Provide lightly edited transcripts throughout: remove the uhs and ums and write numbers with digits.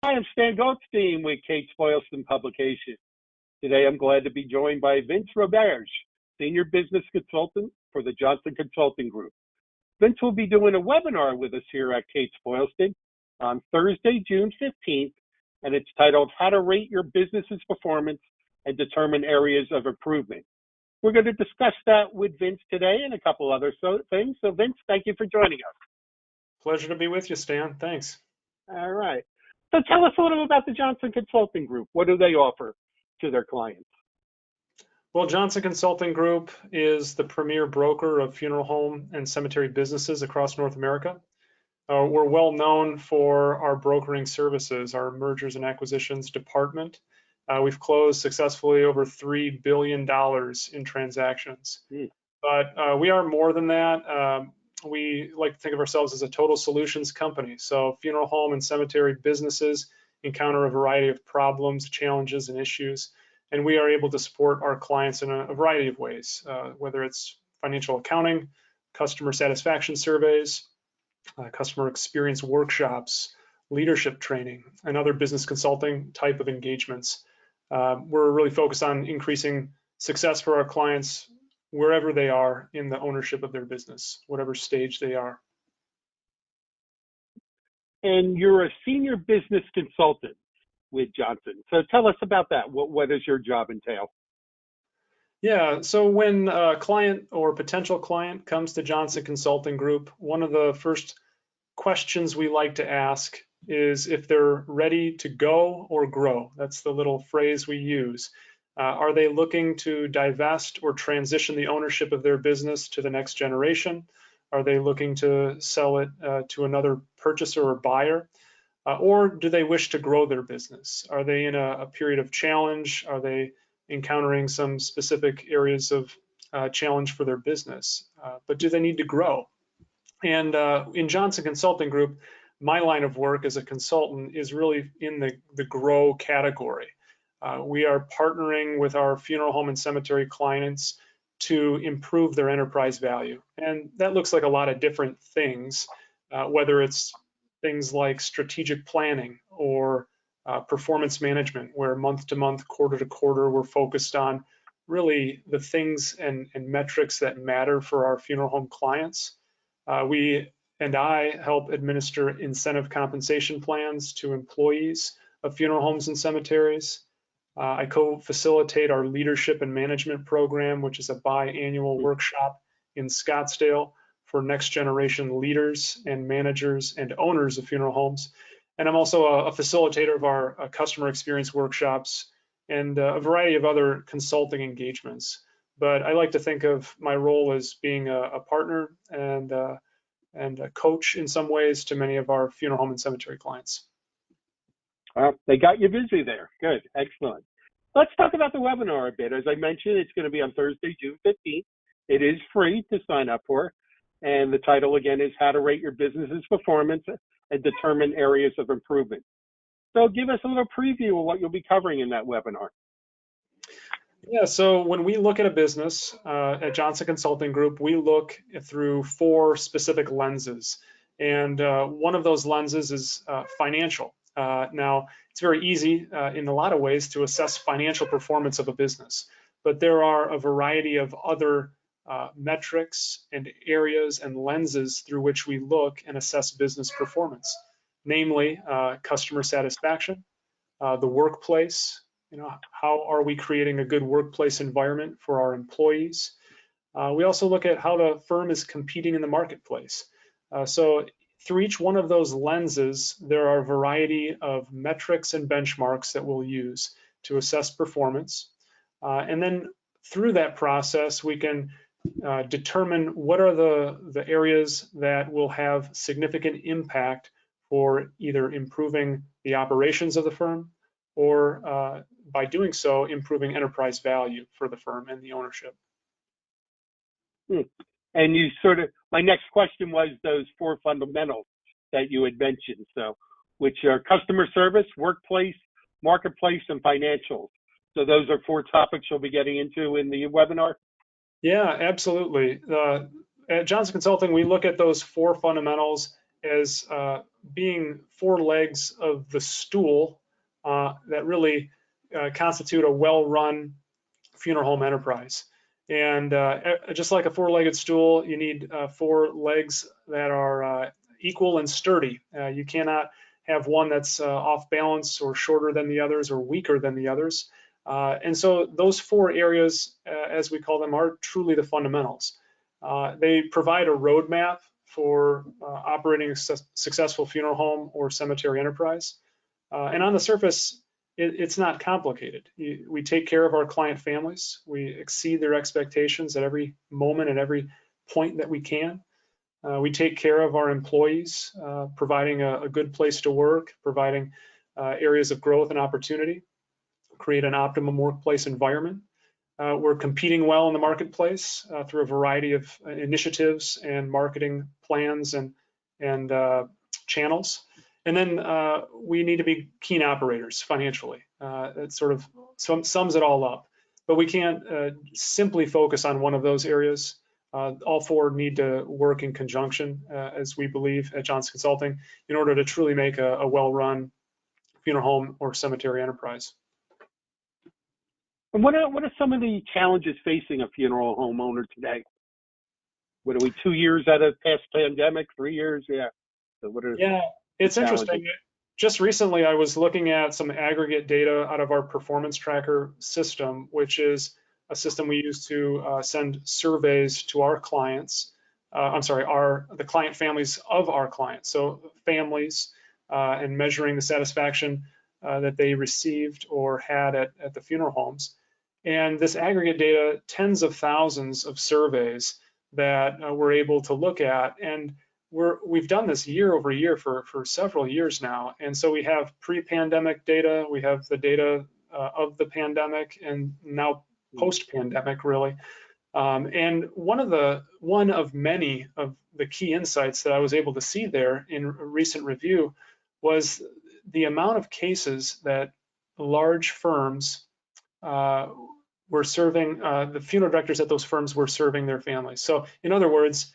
Hi, I'm Stan Goldstein with Kates-Boylston Publications. Today, I'm glad to be joined by Vince Roberge, Senior Business Consultant for the Johnson Consulting Group. Vince will be doing a webinar with us here at Kates-Boylston on Thursday, June 15th, and it's titled How to Rate Your Business's Performance and Determine Areas of Improvement. We're going to discuss that with Vince today and a couple other things. So, Vince, thank you for joining us. Pleasure to be with you, Stan. Thanks. All right. So tell us a little about the Johnson Consulting Group. What do they offer to their clients? Well, Johnson Consulting Group is the premier broker of funeral home and cemetery businesses across North America. We're well known for our brokering services, our mergers and acquisitions department. We've closed successfully over $3 billion in transactions. But we are more than that. We like to think of ourselves as a total solutions company. So funeral home and cemetery businesses encounter a variety of problems, challenges, and issues. And we are able to support our clients in a variety of ways, whether it's financial accounting, customer satisfaction surveys, customer experience workshops, leadership training, and other business consulting type of engagements. We're really focused on increasing success for our clients wherever they are in the ownership of their business, whatever stage they are. And you're a senior business consultant with Johnson. So tell us about that. What does your job entail? Yeah, so when a client or potential client comes to Johnson Consulting Group, one of the first questions we like to ask is if they're ready to go or grow. That's the little phrase we use. Are they looking to divest or transition the ownership of their business to the next generation? Are they looking to sell it to another purchaser or buyer? Or do they wish to grow their business? Are they in a period of challenge? Are they encountering some specific areas of challenge for their business? But do they need to grow? And in Johnson Consulting Group, my line of work as a consultant is really in the grow category. We are partnering with our funeral home and cemetery clients to improve their enterprise value. And that looks like a lot of different things, whether it's things like strategic planning or performance management, where month to month, quarter to quarter, we're focused on really the things and metrics that matter for our funeral home clients. I help administer incentive compensation plans to employees of funeral homes and cemeteries. I co-facilitate our leadership and management program, which is a biannual workshop in Scottsdale for next generation leaders and managers and owners of funeral homes. And I'm also a facilitator of our customer experience workshops and a variety of other consulting engagements. But I like to think of my role as being a partner and a coach in some ways to many of our funeral home and cemetery clients. Well, they got you busy there. Good, excellent. Let's talk about the webinar a bit. As I mentioned, it's going to be on Thursday, June 15th. It is free to sign up for. And the title again is How to Rate Your Business's Performance and Determine Areas of Improvement. So give us a little preview of what you'll be covering in that webinar. Yeah, so when we look at a business at Johnson Consulting Group, we look through 4 specific lenses. And one of those lenses is financial. Now, it's very easy in a lot of ways to assess financial performance of a business, but there are a variety of other metrics and areas and lenses through which we look and assess business performance, namely customer satisfaction, the workplace. How are we creating a good workplace environment for our employees? We also look at how the firm is competing in the marketplace. So through each one of those lenses, there are a variety of metrics and benchmarks that we'll use to assess performance. And then through that process, we can determine what are the areas that will have significant impact for either improving the operations of the firm or by doing so, improving enterprise value for the firm and the ownership. And my next question was those 4 fundamentals that you had mentioned, so which are customer service, workplace, marketplace, and financials. So those are 4 topics you'll be getting into in the webinar? Yeah, absolutely. At Johnson Consulting, we look at those 4 fundamentals as being four legs of the stool that really constitute a well-run funeral home enterprise. And just like a four-legged stool, you need four legs that are equal and sturdy. You cannot have one that's off balance or shorter than the others or weaker than the others. And so those four areas, as we call them, are truly the fundamentals. They provide a roadmap for operating a successful funeral home or cemetery enterprise. And on the surface, it's not complicated. We take care of our client families. We exceed their expectations at every moment, at every point that we can. We take care of our employees, providing a good place to work, providing areas of growth and opportunity, create an optimum workplace environment. We're competing well in the marketplace through a variety of initiatives and marketing plans and channels. And then we need to be keen operators financially. It sort of sums it all up. But we can't simply focus on one of those areas. All four need to work in conjunction, as we believe at Johnson Consulting, in order to truly make a well-run funeral home or cemetery enterprise. And what are some of the challenges facing a funeral home owner today? What are we, 2 years out of past pandemic, 3 years? Yeah. So what are it's interesting. Just recently, I was looking at some aggregate data out of our performance tracker system, which is a system we use to send surveys to our clients. The client families of our clients. So families and measuring the satisfaction that they received or had at the funeral homes. And this aggregate data, tens of thousands of surveys that we're able to look at. And we've done this year over year for several years now. And so we have pre-pandemic data, we have the data of the pandemic, and now post-pandemic, really. And one of many of the key insights that I was able to see there in a recent review was the amount of cases that large firms were serving, the funeral directors at those firms were serving their families. So in other words,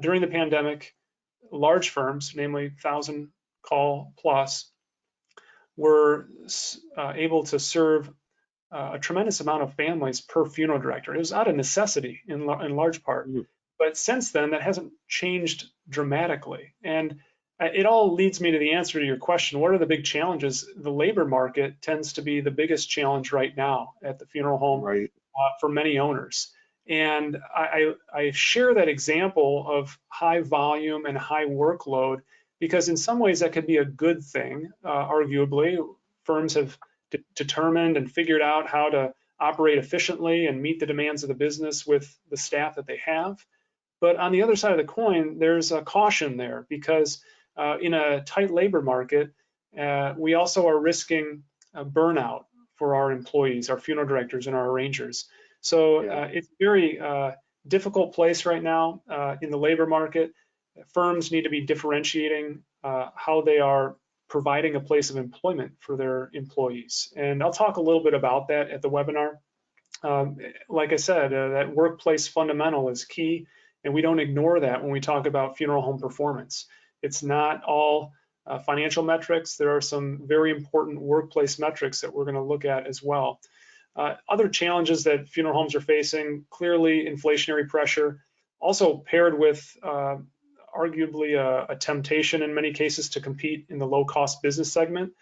during the pandemic, large firms, namely 1,000 call plus, were able to serve a tremendous amount of families per funeral director. It was out of necessity in large part. But since then, that hasn't changed dramatically. And it all leads me to the answer to your question. What are the big challenges? The labor market tends to be the biggest challenge right now at the funeral home for many owners. And I share that example of high volume and high workload because in some ways that could be a good thing, arguably. Firms have determined and figured out how to operate efficiently and meet the demands of the business with the staff that they have. But on the other side of the coin, there's a caution there because in a tight labor market, we also are risking burnout for our employees, our funeral directors, and our arrangers. So it's a very difficult place right now in the labor market. Firms need to be differentiating how they are providing a place of employment for their employees. And I'll talk a little bit about that at the webinar. Like I said, that workplace fundamental is key, and we don't ignore that when we talk about funeral home performance. It's not all financial metrics. There are some very important workplace metrics that we're going to look at as well. Other challenges that funeral homes are facing, clearly inflationary pressure, also paired with arguably a temptation in many cases to compete in the low-cost business segment.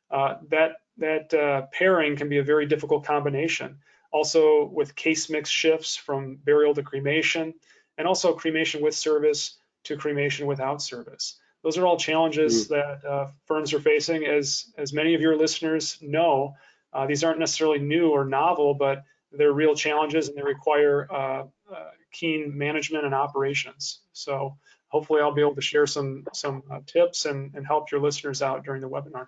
That pairing can be a very difficult combination. Also with case mix shifts from burial to cremation, and also cremation with service to cremation without service. Those are all challenges that firms are facing. As many of your listeners know, these aren't necessarily new or novel, but they're real challenges and they require keen management and operations. So hopefully I'll be able to share some tips and help your listeners out during the webinar.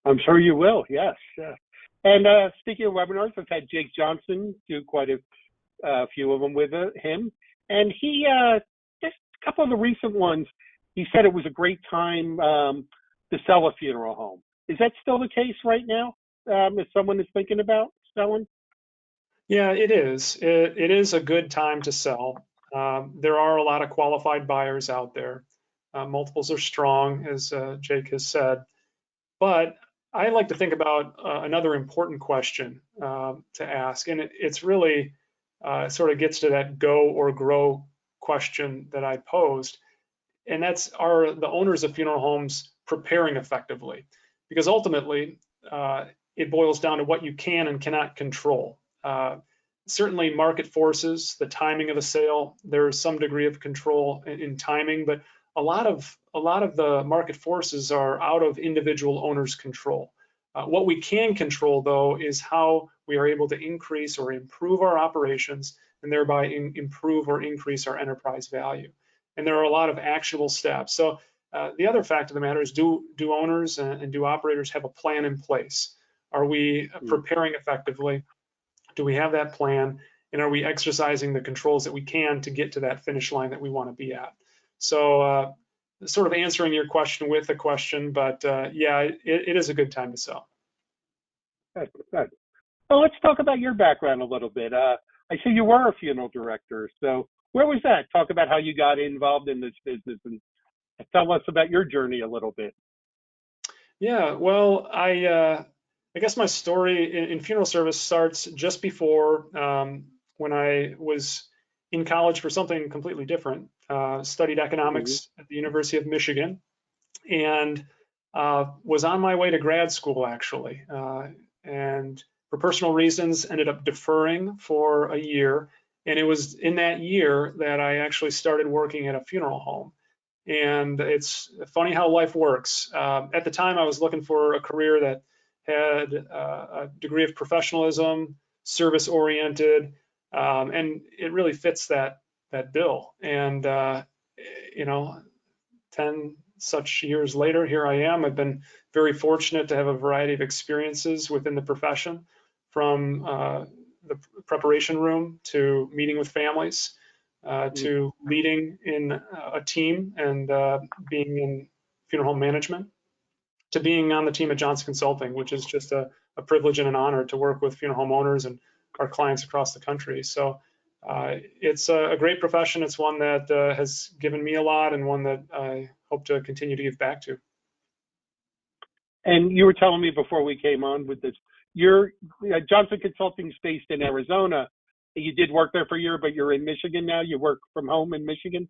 I'm sure you will, yes. And speaking of webinars, I've had Jake Johnson do quite a few of them with him. And he, just a couple of the recent ones, he said it was a great time to sell a funeral home. Is that still the case right now, if someone is thinking about selling? Yeah, it is. It is a good time to sell. There are a lot of qualified buyers out there. Multiples are strong, as Jake has said. But I like to think about another important question to ask, and it's really sort of gets to that go or grow question that I posed, and that's, are the owners of funeral homes preparing effectively? Because ultimately, it boils down to what you can and cannot control. Certainly market forces, the timing of a sale, there's some degree of control in timing, but a lot of the market forces are out of individual owners' control. What we can control, though, is how we are able to increase or improve our operations and thereby improve or increase our enterprise value. And there are a lot of actionable steps. So the other fact of the matter is, do owners and do operators have a plan in place? Are we preparing effectively? Do we have that plan? And are we exercising the controls that we can to get to that finish line that we want to be at? So sort of answering your question with a question, but yeah, it is a good time to sell. Good, good. Well, let's talk about your background a little bit. I see you were a funeral director. So where was that? Talk about how you got involved in this business and tell us about your journey a little bit. Yeah, well, I guess my story in funeral service starts just before when I was in college for something completely different. Studied economics at the University of Michigan, and was on my way to grad school, actually. And for personal reasons, ended up deferring for a year. And it was in that year that I actually started working at a funeral home. And it's funny how life works. At the time, I was looking for a career that had a degree of professionalism, service oriented, and it really fits that bill. And you know, 10 such years later, here I am. I've been very fortunate to have a variety of experiences within the profession, from the preparation room to meeting with families, to leading in a team and being in funeral home management, to being on the team at Johnson Consulting, which is just a privilege and an honor to work with funeral home owners and our clients across the country. So it's a great profession. It's one that has given me a lot, and one that I hope to continue to give back to. And you were telling me before we came on with this, you're Johnson Consulting's based in Arizona. You did work there for a year, but you're in Michigan now. You work from home in Michigan?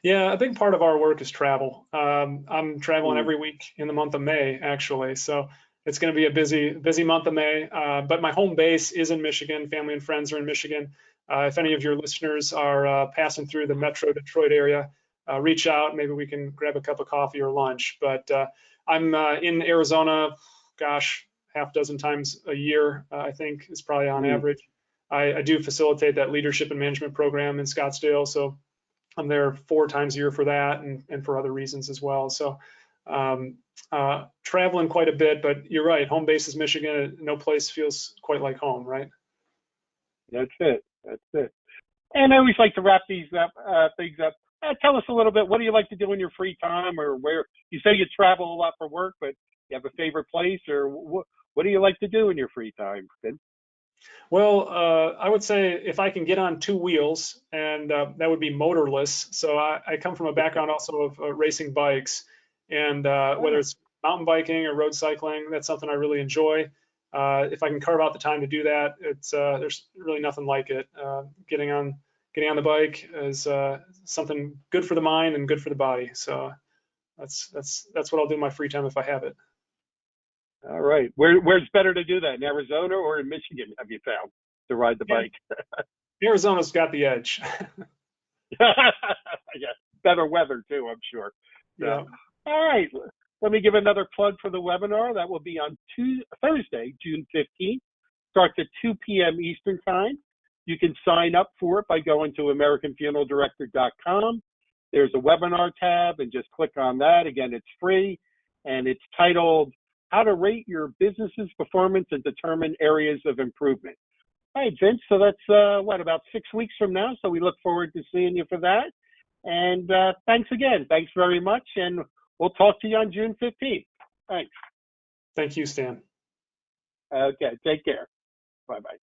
Yeah, a big part of our work is travel. I'm traveling every week in the month of May, actually. So it's going to be a busy month of May. But my home base is in Michigan. Family and friends are in Michigan. If any of your listeners are passing through the Metro Detroit area, reach out. Maybe we can grab a cup of coffee or lunch. But I'm in Arizona, gosh, half dozen times a year, I think is probably on average. I do facilitate that leadership and management program in Scottsdale. So I'm there 4 times a year for that, and for other reasons as well. So traveling quite a bit, but you're right. Home base is Michigan. No place feels quite like home, right? That's it. That's it. And I always like to wrap these things up. Tell us a little bit. What do you like to do in your free time, or where you say you travel a lot for work, but you have a favorite place, or what do you like to do in your free time, Vince? Well, I would say if I can get on 2 wheels, and that would be motorless. So I come from a background also of racing bikes, and whether it's mountain biking or road cycling, that's something I really enjoy. If I can carve out the time to do that, it's there's really nothing like it. Getting on the bike is something good for the mind and good for the body. So that's what I'll do in my free time if I have it. All right. Where's better to do that, in Arizona or in Michigan, have you found, to ride the bike? Arizona's got the edge. Yeah, better weather too, I'm sure. So, Yeah. All right. Let me give another plug for the webinar. That will be on Thursday, June 15th. Starts at 2 p.m. Eastern Time. You can sign up for it by going to AmericanFuneralDirector.com. There's a webinar tab, and just click on that. Again, it's free, and it's titled How to Rate Your Business's Performance and Determine Areas of Improvement. All right, Vince, so that's, about 6 weeks from now, so we look forward to seeing you for that. And thanks again. Thanks very much, and we'll talk to you on June 15th. Thanks. Thank you, Stan. Okay, take care. Bye-bye.